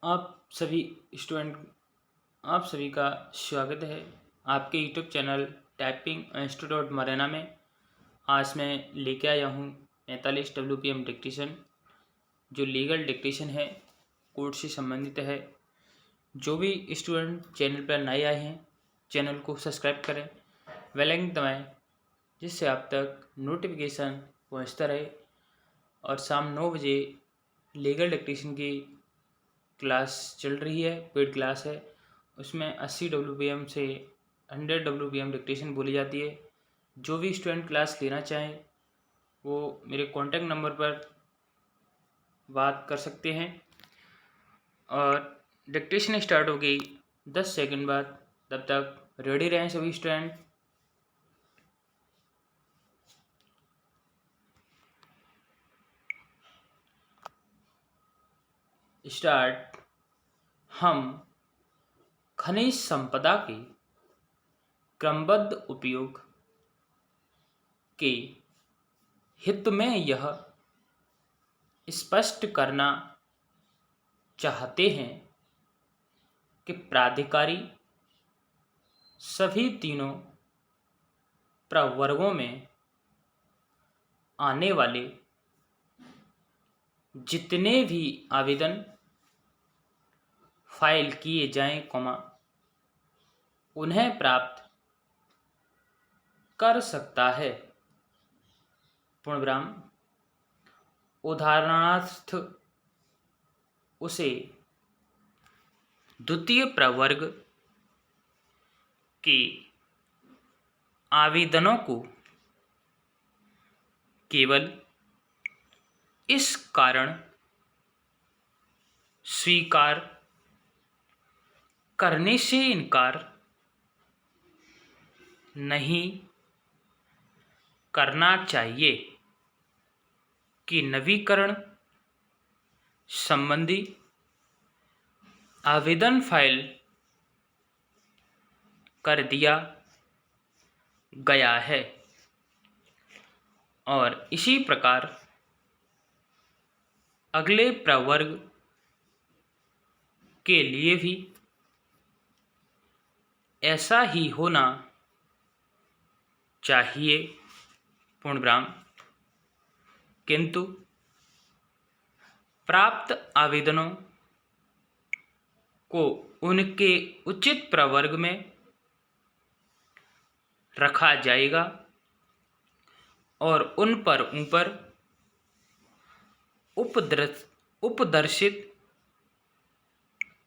आप सभी स्टूडेंट आप सभी का स्वागत है आपके यूट्यूब चैनल टाइपिंग इंस्टीट्यूट मरेना में। आज मैं लेके आया हूँ 45 WPM डिक्टेशन, जो लीगल डिक्टेशन है, कोर्ट से संबंधित है। जो भी स्टूडेंट चैनल पर नए आए हैं, चैनल को सब्सक्राइब करें, बेल आइकन दबाएं, जिससे आप तक नोटिफिकेशन पहुँचता रहे। और शाम 9 बजे लीगल डिक्टेशन की क्लास चल रही है, पेड क्लास है। उसमें 80 WPM से 100 WPM डिक्टेशन बोली जाती है। जो भी स्टूडेंट क्लास लेना चाहें वो मेरे कॉन्टैक्ट नंबर पर बात कर सकते हैं। और डिक्टेशन स्टार्ट हो गई 10 सेकंड बाद, तब तक रेडी रहें सभी स्टूडेंट। स्टार्ट। हम खनिज संपदा के क्रमबद्ध उपयोग के हित में यह स्पष्ट करना चाहते हैं कि प्राधिकारी सभी तीनों प्रवर्गों में आने वाले जितने भी आवेदन फाइल किए जाएं, उन्हें प्राप्त कर सकता है। पूर्णविराम। उदाहरणार्थ, उसे द्वितीय प्रवर्ग के आवेदनों को केवल इस कारण स्वीकार करने से इनकार नहीं करना चाहिए कि नवीकरण संबंधी आवेदन फाइल कर दिया गया है। और इसी प्रकार अगले प्रवर्ग के लिए भी ऐसा ही होना चाहिए। पूर्णविराम। किंतु प्राप्त आवेदनों को उनके उचित प्रवर्ग में रखा जाएगा और उन पर ऊपर उपदर्शित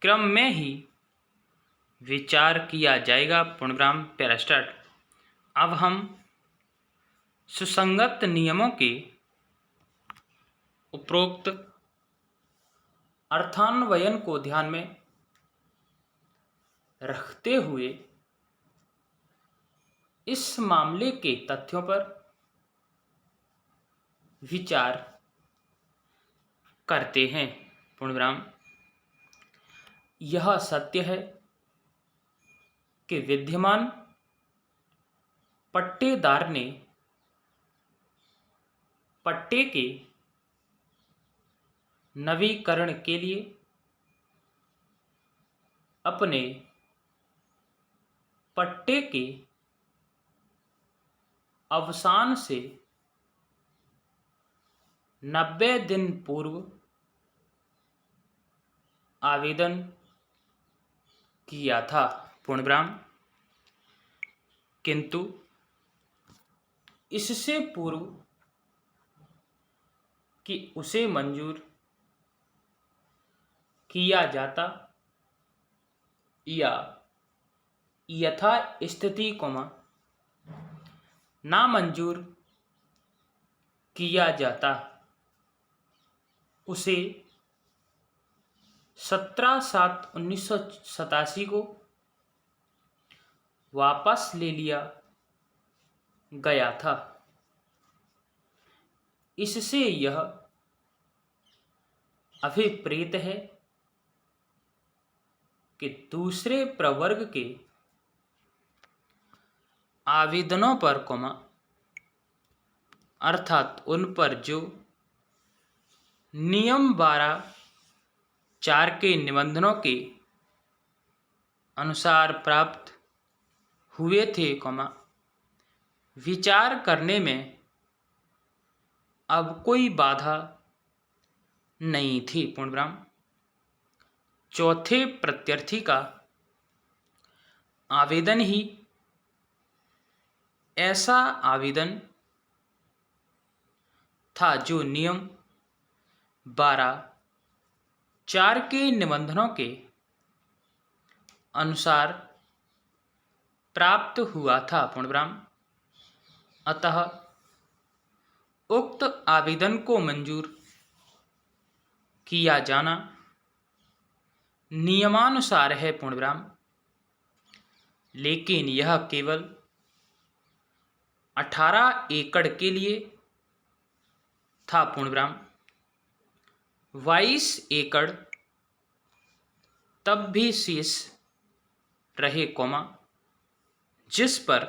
क्रम में ही विचार किया जाएगा। पूर्णविराम। Para start. अब हम सुसंगत नियमों के उपरोक्त अर्थान्वयन को ध्यान में रखते हुए इस मामले के तथ्यों पर विचार करते हैं। पूर्णविराम। यह सत्य है कि विद्यमान पट्टेदार ने पट्टे के नवीकरण के लिए अपने पट्टे के अवसान से 90 दिन पूर्व आवेदन किया था। पूर्णविराम। किंतु इससे पूर्व कि उसे मंजूर किया जाता या यथा स्थिति नामंजूर किया जाता, उसे 17/7/1987 को वापस ले लिया गया था। इससे यह अभिप्रेत है कि दूसरे प्रवर्ग के आवेदनों पर अर्थात उन पर जो नियम 12 4 के निबंधनों के अनुसार प्राप्त हुए थे, विचार करने में अब कोई बाधा नहीं थी, पूर्णविराम। चौथे प्रत्यार्थी का आवेदन ही ऐसा आवेदन था जो नियम 12(4) के निबंधनों के अनुसार प्राप्त हुआ था, पूर्णविराम। अतः उक्त आवेदन को मंजूर किया जाना नियमानुसार है, पूर्णविराम। लेकिन यह केवल 18 एकड़ के लिए था, पूर्णविराम। 22 एकड़ तब भी शेष रहे, जिस पर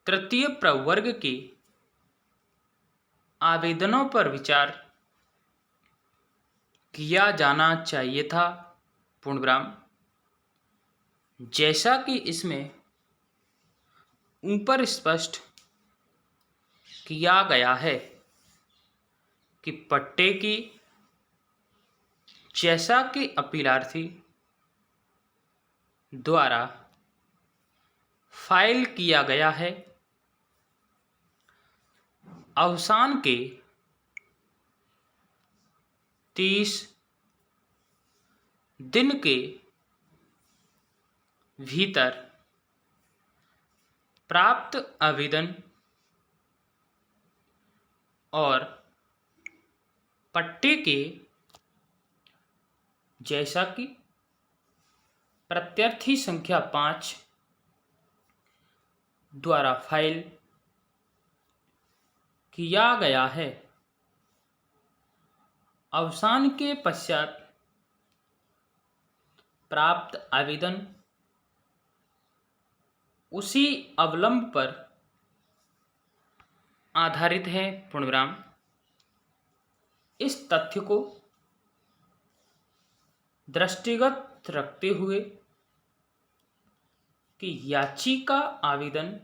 तृतीय प्रवर्ग के आवेदनों पर विचार किया जाना चाहिए था, पूर्णविराम। जैसा कि इसमें ऊपर स्पष्ट किया गया है कि पट्टे की जैसा कि अपीलार्थी द्वारा फाइल किया गया है, अवसान के 30 दिन के भीतर प्राप्त आवेदन और पट्टे के जैसा कि प्रत्यार्थी संख्या 5 द्वारा फाइल किया गया है, अवसान के पश्चात प्राप्त आवेदन उसी अवलंब पर आधारित है, पूर्णविराम। इस तथ्य को दृष्टिगत रखते हुए कि याचिका आवेदन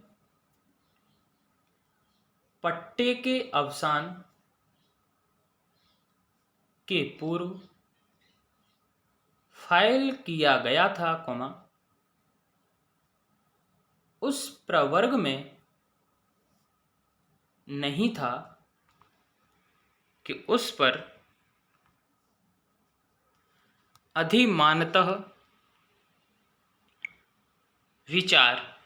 पट्टे के अवसान के पूर्व फाइल किया गया था, उस प्रवर्ग में नहीं था कि उस पर अधिमानतः विचार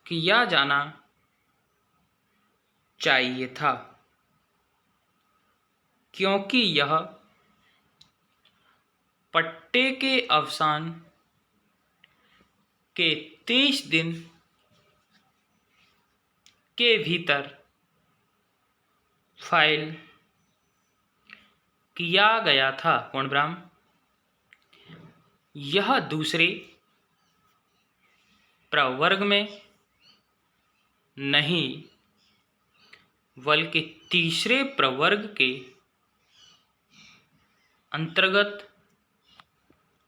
किया जाना चाहिए था, क्योंकि यह पट्टे के अवसान के 30 दिन के भीतर फाइल किया गया था, पूर्णविराम। यह दूसरे प्रवर्ग में नहीं बल्कि तीसरे प्रवर्ग के अंतर्गत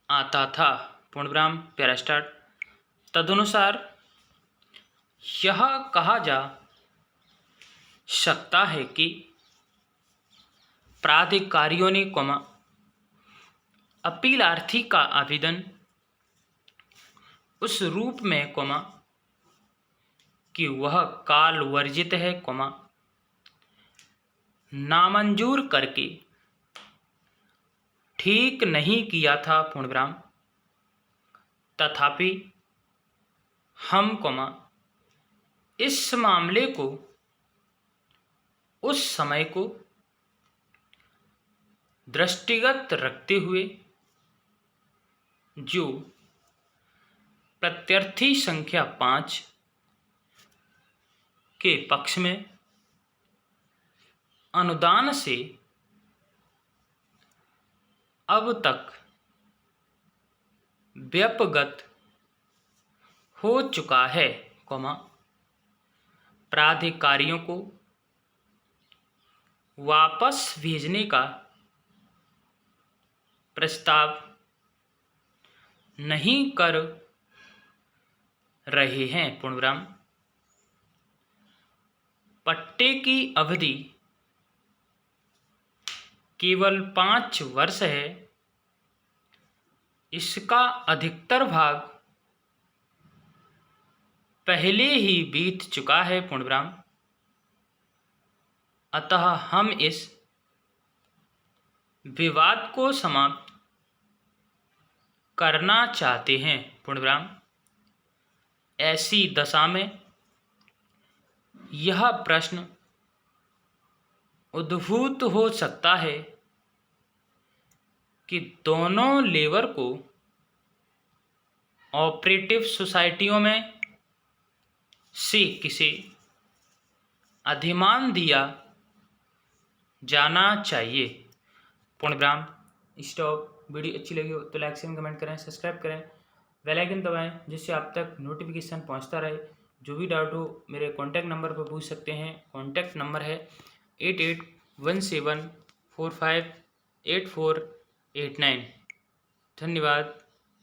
आता था, पूर्णविराम। Para start. तदनुसार यह कहा जा सकता है कि प्राधिकारियों ने अपीलार्थी का आवेदन उस रूप में कि वह काल वर्जित है, नामंजूर करके ठीक नहीं किया था, पूर्णविराम। तथापि हम इस मामले को उस समय को दृष्टिगत रखते हुए जो प्रत्यार्थी संख्या 5 के पक्ष में अनुदान से अब तक व्यपगत हो चुका है, प्राधिकारियों को वापस भेजने का प्रस्ताव नहीं कर रहे हैं। पूर्णविराम। पट्टे की अवधि केवल 5 वर्ष है। इसका अधिकतर भाग पहले ही बीत चुका है। पूर्णविराम। अतः हम इस विवाद को समाप्त करना चाहते हैं। पूर्णविराम। ऐसी दशा में यह प्रश्न उद्भूत हो सकता है कि दोनों लेबर को ऑपरेटिव सोसाइटियों में से किसे अधिमान दिया जाना चाहिए। पूर्णविराम। स्टॉप। वीडियो अच्छी लगी हो तो लाइक शेयर कमेंट करें, सब्सक्राइब करें, बेल आइकन दबाएं जिससे आप तक नोटिफिकेशन पहुंचता रहे। जो भी डाउट हो मेरे कॉन्टैक्ट नंबर पर पूछ सकते हैं। कॉन्टैक्ट नंबर है 8817458489। धन्यवाद।